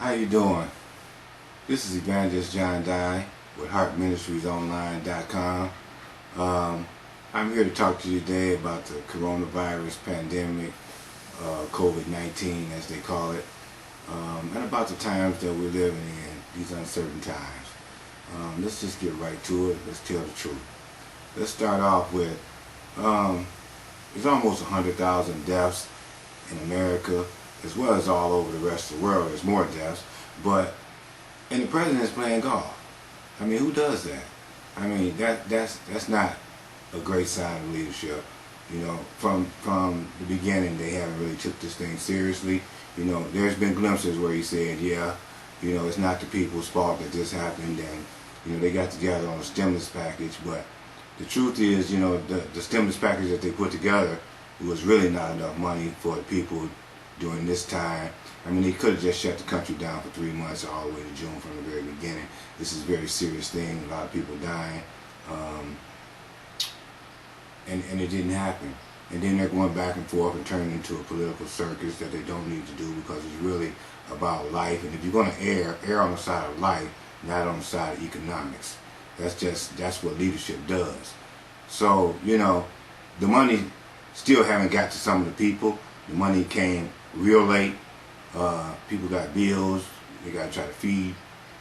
How you doing? This is Evangelist with HeartMinistriesOnline.com. I'm here to talk to you today about the coronavirus pandemic, COVID-19 as they call it, and about the times that we're living in, these uncertain times. Let's just get right to it. Let's tell the truth. Let's start off with, there's almost 100,000 deaths in America, as well as all over the rest of the world. There's more deaths, and the president's playing golf. I mean, who does that? I mean, that's not a great sign of leadership. You know, from the beginning, they haven't really took this thing seriously. You know, there's been glimpses where he said, yeah, you know, it's not the people's fault that this happened, and you know, they got together on a stimulus package. But the truth is, you know, the stimulus package that they put together was really not enough money for the people during this time. I mean, they could have just shut the country down for 3 months all the way to June from the very beginning. This is a very serious thing, a lot of people dying, and it didn't happen. And then they're going back and forth and turning into a political circus that they don't need to do, because it's really about life. And if you're going to err on the side of life, not on the side of economics. That's what leadership does. So, you know, the money still haven't got to some of the people. The money came real late. People got bills. They got to try to feed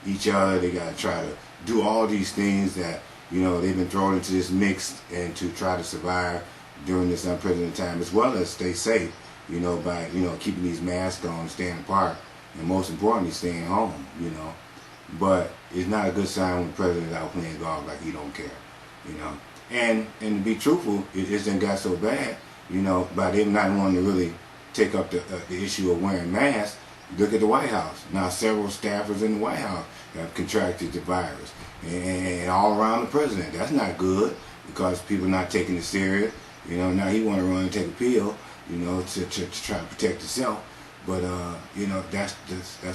each other. They got to try to do all these things that, you know, they've been thrown into this mix and to try to survive during this unprecedented time, as well as stay safe, you know, by, you know, keeping these masks on, staying apart, and most importantly, staying home, you know. But it's not a good sign when the president's out playing golf like he don't care, you know. And to be truthful, it just got so bad, you know, by them not wanting to really take up the issue of wearing masks. Look at the White House. Now several staffers in the White House have contracted the virus, and all around the president. That's not good, because people are not taking it serious. You know, now he want to run and take a pill, you know, to try to protect himself. But you know, that's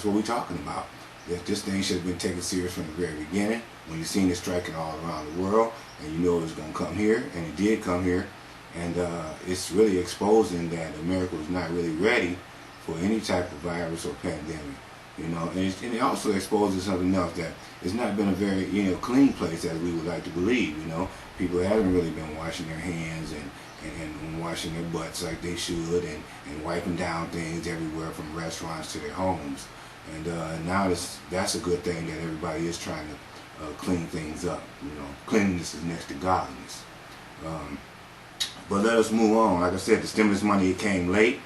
what we're talking about. That this thing should have been taken serious from the very beginning. When you've seen it striking all around the world, and you know it was going to come here, and it did come here. And it's really exposing that America was not really ready for any type of virus or pandemic, you know. And it also exposes something else, that it's not been a very, you know, clean place as we would like to believe. You know, people haven't really been washing their hands and washing their butts like they should, and wiping down things everywhere from restaurants to their homes. And now that's a good thing, that everybody is trying to clean things up. You know, cleanliness is next to godliness. But let us move on. Like I said, the stimulus money, it came late.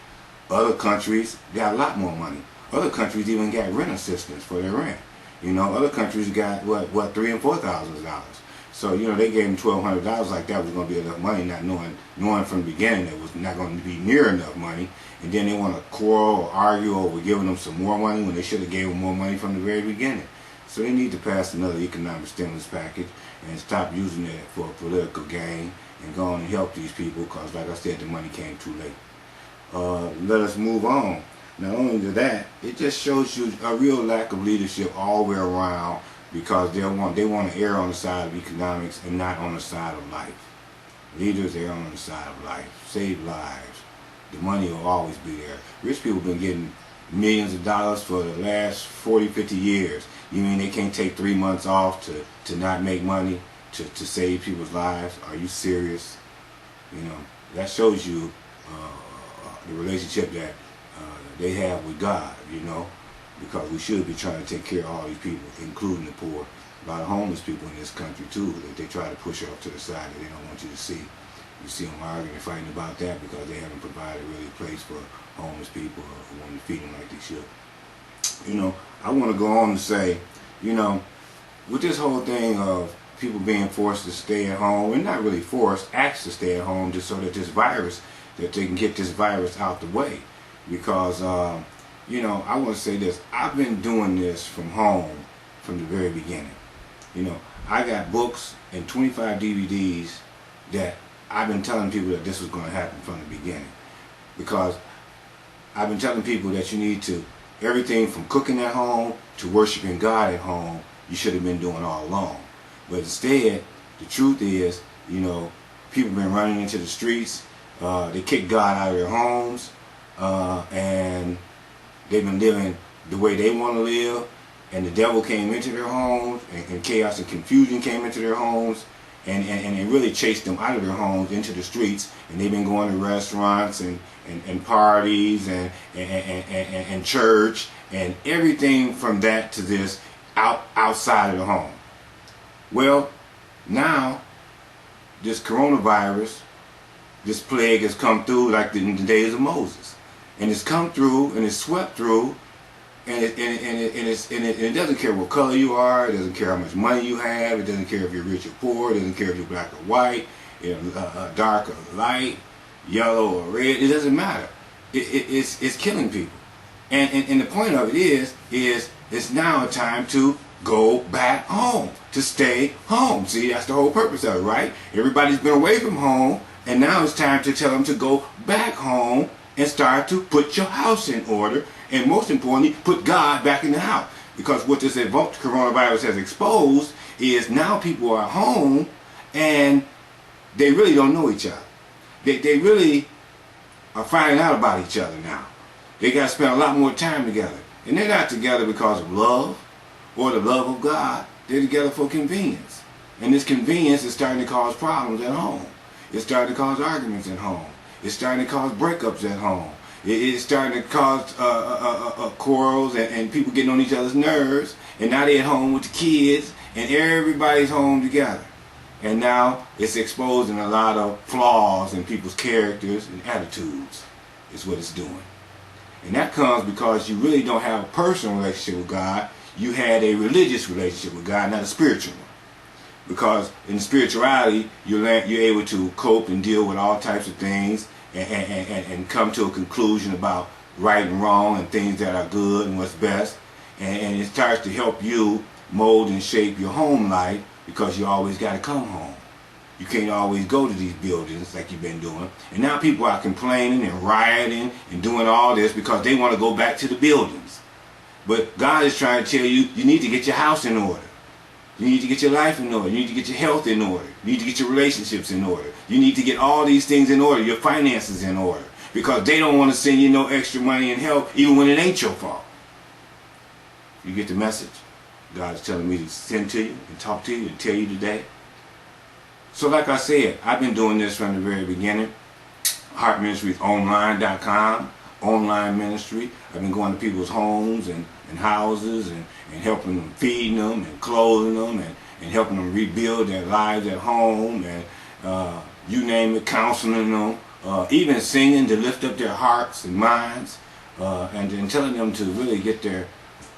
Other countries got a lot more money. Other countries even got rent assistance for their rent. You know, other countries got what $3,000 and $4,000. So, you know, they gave them $1,200 like that was going to be enough money, not knowing from the beginning it was not going to be near enough money. And then they want to quarrel or argue over giving them some more money when they should have gave them more money from the very beginning. So they need to pass another economic stimulus package and stop using it for a political gain, and go on and help these people, because like I said, the money came too late. Let us move on. Not only to that, it just shows you a real lack of leadership all the way around, because they want to err on the side of economics and not on the side of life. Leaders err on the side of life. Save lives. The money will always be there. Rich people have been getting millions of dollars for the last 40, 50 years. You mean they can't take 3 months off to not make money, to save people's lives? Are you serious? You know, that shows you the relationship that they have with God, you know, because we should be trying to take care of all these people, including the poor. A lot of homeless people in this country too, that they try to push off to the side that they don't want you to see. You see them arguing and fighting about that because they haven't provided really a place for homeless people, or want to feed them like they should. You know, I want to go on to say, you know, with this whole thing of people being forced to stay at home, and not really forced, asked to stay at home, just so that that they can get this virus out the way. Because, you know, I want to say this, I've been doing this from home from the very beginning. You know, I got books and 25 DVDs that I've been telling people that this was going to happen from the beginning. Because I've been telling people that you need to, everything from cooking at home to worshiping God at home, you should have been doing all along. But instead, the truth is, you know, people have been running into the streets. They kicked God out of their homes, and they've been living the way they want to live, and the devil came into their homes, and chaos and confusion came into their homes, and it really chased them out of their homes into the streets, and they've been going to restaurants and parties and church and everything from that to this outside of the home. Well, now this coronavirus, this plague has come through like in the days of Moses, and it's come through and it's swept through, and it doesn't care what color you are, it doesn't care how much money you have, it doesn't care if you're rich or poor, it doesn't care if you're black or white, dark or light, yellow or red, it doesn't matter. It's killing people, and the point of it is it's now a time to go back home, to stay home. See, that's the whole purpose of it, right? Everybody's been away from home, and now it's time to tell them to go back home and start to put your house in order, and most importantly, put God back in the house. Because what this coronavirus has exposed is now people are home and they really don't know each other. They really are finding out about each other now. They got to spend a lot more time together. And they're not together because of love or the love of God. They're together for convenience. And this convenience is starting to cause problems at home. It's starting to cause arguments at home. It's starting to cause breakups at home. It's starting to cause quarrels and people getting on each other's nerves. And now they're at home with the kids and everybody's home together. And now it's exposing a lot of flaws in people's characters and attitudes is what it's doing. And that comes because you really don't have a personal relationship with God. You had a religious relationship with God, not a spiritual one. Because in spirituality, you're able to cope and deal with all types of things and come to a conclusion about right and wrong and things that are good and what's best. And it starts to help you mold and shape your home life because you always got to come home. You can't always go to these buildings like you've been doing. And now people are complaining and rioting and doing all this because they want to go back to the buildings. But God is trying to tell you, you need to get your house in order. You need to get your life in order. You need to get your health in order. You need to get your relationships in order. You need to get all these things in order, your finances in order. Because they don't want to send you no extra money and help, even when it ain't your fault. You get the message? God is telling me to send to you and talk to you and tell you today. So like I said, I've been doing this from the very beginning. HeartMinistries.online.com, online ministry. I've been going to people's homes and houses and helping them, feeding them and clothing them and helping them rebuild their lives at home and you name it, counseling them, even singing to lift up their hearts and minds and telling them to really get their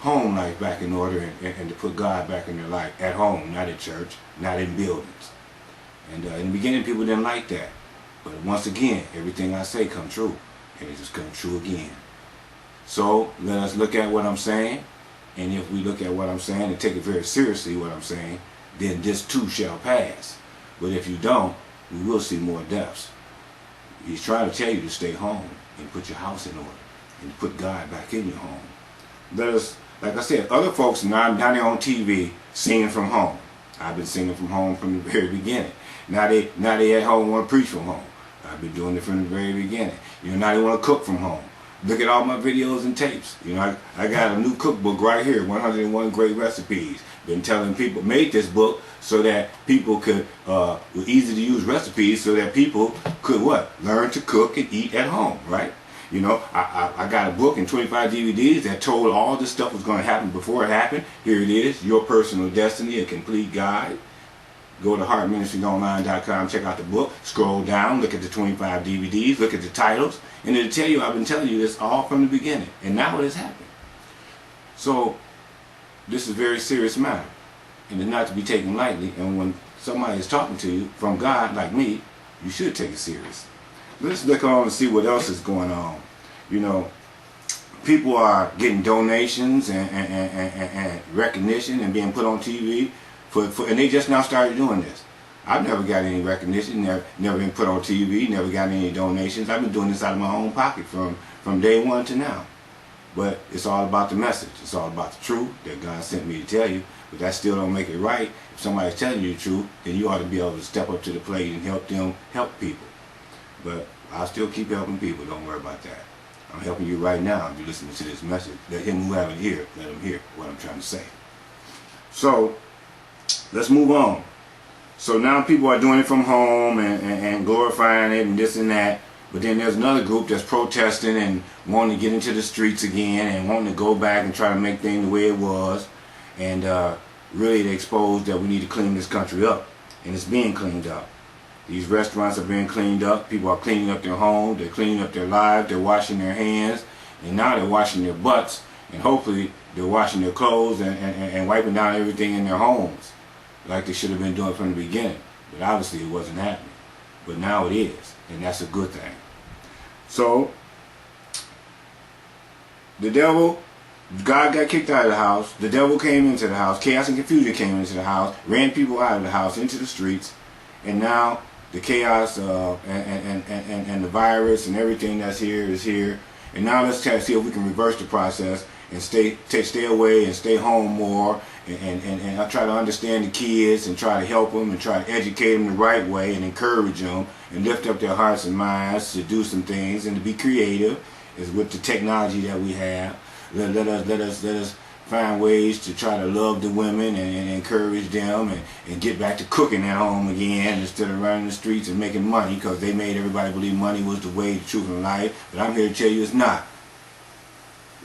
home life back in order and to put God back in their life at home, not at church, not in buildings. And in the beginning, people didn't like that. But once again, everything I say comes true. And it just comes true again. So let us look at what I'm saying. And if we look at what I'm saying and take it very seriously, what I'm saying, then this too shall pass. But if you don't, we will see more deaths. He's trying to tell you to stay home and put your house in order and put God back in your home. Let us, like I said, other folks now they're on TV singing from home. I've been singing from home from the very beginning. Now they at home want to preach from home. I've been doing it from the very beginning. You know, now they want to cook from home. Look at all my videos and tapes. You know, I got a new cookbook right here, 101 Great Recipes. Been telling people, made this book so that people could, with easy to use recipes, so that people could what? Learn to cook and eat at home, right? You know, I got a book and 25 DVDs that told all this stuff was going to happen before it happened. Here it is, Your Personal Destiny, a complete guide. Go to HeartMinistries.online.com, check out the book, scroll down, look at the 25 DVDs, look at the titles, and it'll tell you, I've been telling you this all from the beginning, and now it has happened. So, this is a very serious matter, and it's not to be taken lightly, and when somebody is talking to you from God, like me, you should take it serious. Let's look on and see what else is going on. You know, people are getting donations and recognition and being put on TV, and they just now started doing this. I've never got any recognition, never been put on TV, never got any donations. I've been doing this out of my own pocket from day one to now. But it's all about the message. It's all about the truth that God sent me to tell you. But that still don't make it right. If somebody's telling you the truth, then you ought to be able to step up to the plate and help them help people. But I'll still keep helping people. Don't worry about that. I'm helping you right now if you're listening to this message. Let him who have an ear, let him hear what I'm trying to say. So, let's move on. So now people are doing it from home and glorifying it and this and that. But then there's another group that's protesting and wanting to get into the streets again and wanting to go back and try to make things the way it was. And really they expose that we need to clean this country up. And it's being cleaned up. These restaurants are being cleaned up. People are cleaning up their homes. They're cleaning up their lives. They're washing their hands. And now they're washing their butts. And hopefully they're washing their clothes and wiping down everything in their homes, like they should have been doing from the beginning. But obviously it wasn't happening. But now it is. And that's a good thing. So, the devil, God got kicked out of the house. The devil came into the house. Chaos and confusion came into the house. Ran people out of the house into the streets. And now the chaos and the virus and everything that's here is here. And now let's try to see if we can reverse the process and stay away and stay home more, and I try to understand the kids and try to help them and try to educate them the right way and encourage them and lift up their hearts and minds to do some things and to be creative is with the technology that we have. Let us find ways to try to love the women and encourage them and get back to cooking at home again instead of running the streets and making money, because they made everybody believe money was the way, the truth, and life. But I'm here to tell you it's not.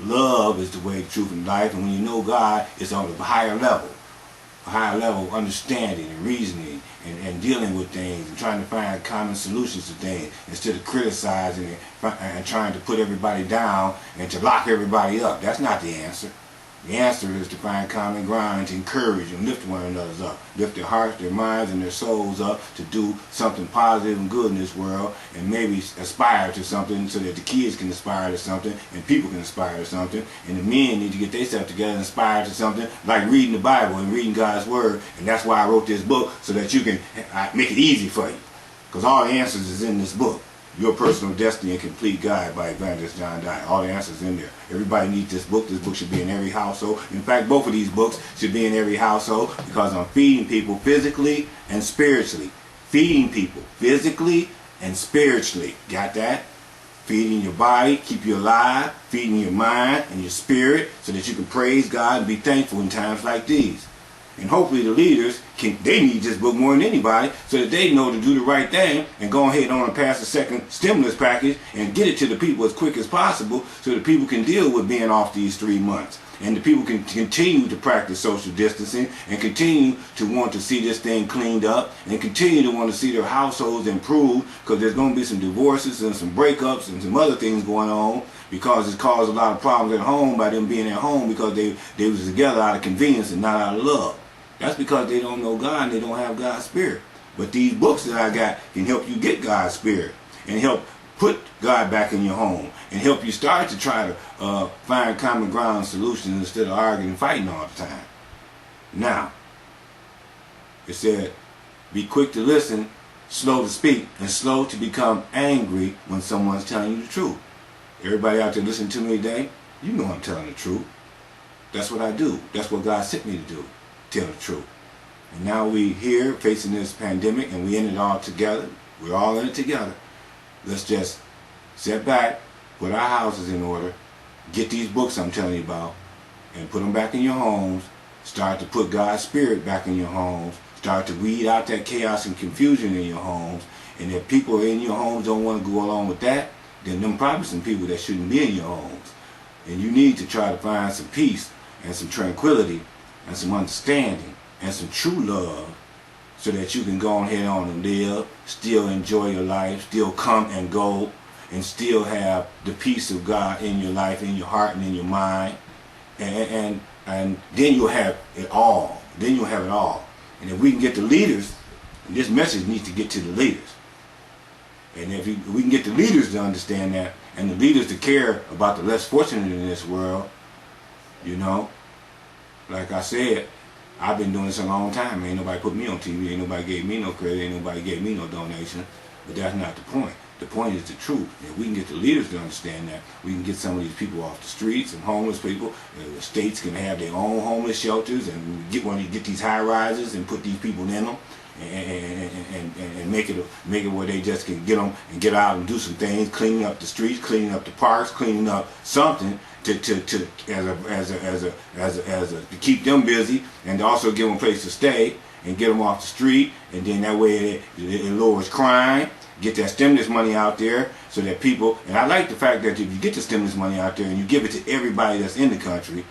Love is the way, the truth, and life, and when you know God, it's on a higher level of understanding and reasoning and dealing with things and trying to find common solutions to things instead of criticizing and trying to put everybody down and to lock everybody up. That's not the answer. The answer is to find common ground and to encourage and lift one another up. Lift their hearts, their minds, and their souls up to do something positive and good in this world, and maybe aspire to something so that the kids can aspire to something and people can aspire to something, and the men need to get themselves together and aspire to something like reading the Bible and reading God's Word. And that's why I wrote this book, so that you can make it easy for you, because all the answers is in this book. Your Personal Destiny and Complete Guide by Evangelist John Dye. All the answers in there. Everybody needs this book. This book should be in every household. In fact, both of these books should be in every household, because I'm feeding people physically and spiritually. Feeding people physically and spiritually. Got that? Feeding your body, keep you alive. Feeding your mind and your spirit so that you can praise God and be thankful in times like these. And hopefully the leaders, they need this book more than anybody, so that they know to do the right thing and go ahead on and pass the second stimulus package and get it to the people as quick as possible, so that people can deal with being off these 3 months. And the people can continue to practice social distancing and continue to want to see this thing cleaned up and continue to want to see their households improve, because there's going to be some divorces and some breakups and some other things going on, because it's caused a lot of problems at home by them being at home because they was together out of convenience and not out of love. That's because they don't know God and they don't have God's Spirit. But these books that I got can help you get God's Spirit and help put God back in your home and help you start to try to find common ground solutions instead of arguing and fighting all the time. Now, it said, be quick to listen, slow to speak, and slow to become angry when someone's telling you the truth. Everybody out there listening to me today, you know I'm telling the truth. That's what I do. That's what God sent me to do. Tell the truth. And now we here facing this pandemic, and we in it all together. We're all in it together. Let's just sit back, put our houses in order, get these books I'm telling you about, and put them back in your homes. Start to put God's Spirit back in your homes. Start to weed out that chaos and confusion in your homes. And if people in your homes don't want to go along with that, then them probably some people that shouldn't be in your homes. And you need to try to find some peace and some tranquility and some understanding and some true love, so that you can go ahead on and live, still enjoy your life, still come and go, and still have the peace of God in your life, in your heart, and in your mind. And then you'll have it all. Then you'll have it all. And if we can get the leaders, and this message needs to get to the leaders. And if we can get the leaders to understand that, and the leaders to care about the less fortunate in this world, you know, like I said, I've been doing this a long time. Ain't nobody put me on TV. Ain't nobody gave me no credit. Ain't nobody gave me no donation. But that's not the point. The point is the truth. If we can get the leaders to understand that, we can get some of these people off the streets and homeless people. The states can have their own homeless shelters and get these high rises and put these people in them. and make it where they just can get them and get out and do some things, cleaning up the streets, cleaning up the parks, cleaning up something to keep them busy, and to also give them a place to stay and get them off the street, and then that way it lowers crime. Get that stimulus money out there so that people, and I like the fact that if you get the stimulus money out there and you give it to everybody that's in the country,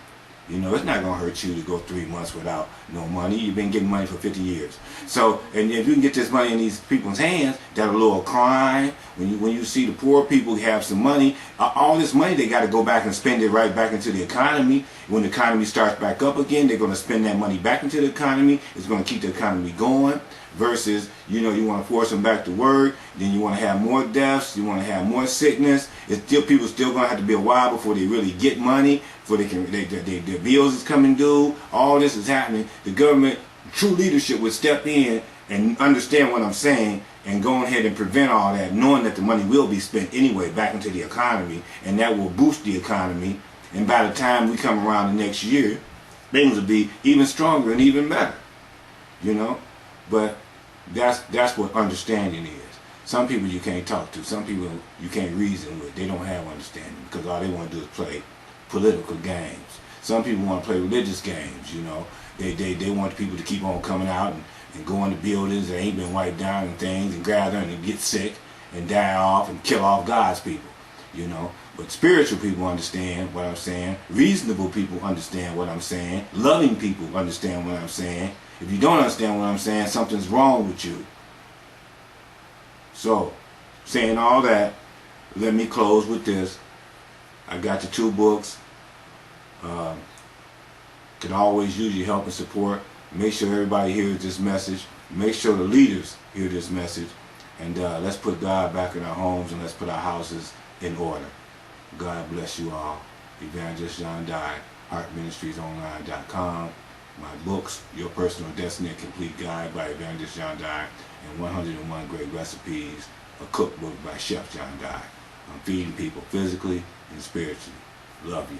you know, it's not going to hurt you to go 3 months without no money. You've been getting money for 50 years. So, and if you can get this money in these people's hands, that'll lower crime. When you see the poor people have some money, all this money, they got to go back and spend it right back into the economy. When the economy starts back up again, they're going to spend that money back into the economy. It's going to keep the economy going. Versus, you know, you want to force them back to work, then you want to have more deaths, you want to have more sickness. It's still, people still going to have to be a while before they really get money, before their bills is coming due. All this is happening. The government, true leadership would step in and understand what I'm saying and go ahead and prevent all that, knowing that the money will be spent anyway back into the economy, and that will boost the economy. And by the time we come around the next year, things will be even stronger and even better, you know. But that's what understanding is. Some people you can't talk to. Some people you can't reason with. They don't have understanding because all they want to do is play political games. Some people want to play religious games, you know. They want people to keep on coming out and go into buildings that ain't been wiped down and things and gather and get sick and die off and kill off God's people, you know. But spiritual people understand what I'm saying. Reasonable people understand what I'm saying. Loving people understand what I'm saying. If you don't understand what I'm saying, something's wrong with you. So, saying all that, let me close with this. I got the 2 books. Can always use your help and support. Make sure everybody hears this message. Make sure the leaders hear this message. And let's put God back in our homes, and let's put our houses in order. God bless you all. Evangelist John Dye, HeartMinistriesOnline.com. My books, Your Personal Destiny, a Complete Guide by Evangelist John Dye, and 101 Great Recipes, a cookbook by Chef John Dye. I'm feeding people physically and spiritually. Love you.